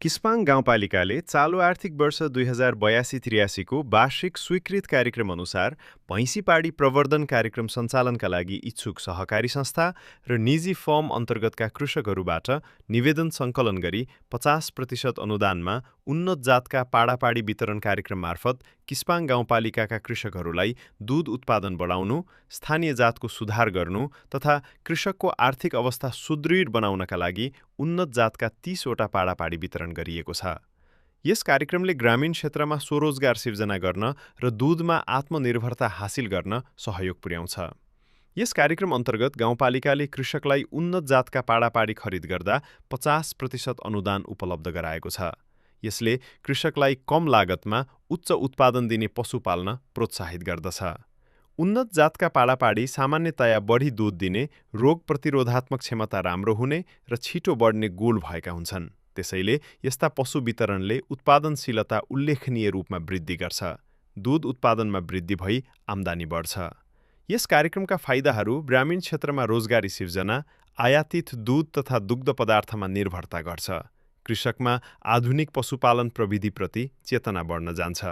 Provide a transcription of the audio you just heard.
किस्पाङ गाउँपालिकाले चालु आर्थिक वर्ष 2082-83को वार्षिक स्वीकृत कार्यक्रम अनुसार भैँसीपाडी प्रवर्धन कार्यक्रम सञ्चालनका लागि इच्छुक सहकारी संस्था र निजी फर्म अन्तर्गतका कृषकहरूबाट निवेदन सङ्कलन गरी 50% अनुदानमा उन्नत जातका पाडापाडी वितरण कार्यक्रम मार्फत किस्पाङ गाउँपालिकाका कृषकहरूलाई दूध उत्पादन बढाउनु, स्थानीय जातको सुधार गर्नु तथा कृषकको आर्थिक अवस्था सुदृढ बनाउनका लागि उन्नत जातका 30वटा पाडापाडी वितरण गरिएको छ। यस कार्यक्रमले ग्रामीण क्षेत्रमा स्वरोजगार सिर्जना गर्न र दूधमा आत्मनिर्भरता हासिल गर्न सहयोग पुर्याउँछ। यस कार्यक्रम अन्तर्गत गाउँपालिकाले कृषकलाई उन्नत जातका पाडापाडी खरिद गर्दा 50% अनुदान उपलब्ध गराएको छ। यसले कृषकलाई कम लागतमा उच्च उत्पादन दिने पशु पाल्न प्रोत्साहित गर्दछ। उन्नत जातका पाडापाडी सामान्यतया बढी दूध दिने, रोग प्रतिरोधात्मक क्षमता राम्रो हुने र छिटो बढ्ने गुण भएका हुन्छन्। त्यसैले यस्ता पशु वितरणले उत्पादनशीलता उल्लेखनीय रूपमा वृद्धि गर्छ। दूध उत्पादनमा वृद्धि भई आम्दानी बढ्छ। यस कार्यक्रमका फाइदाहरू ग्रामीण क्षेत्रमा रोजगारी सिर्जना, आयातित दूध तथा दुग्ध पदार्थमा निर्भरता गर्छ। कृषकमा आधुनिक पशुपालन प्रविधिप्रति चेतना बढ्न जान्छ।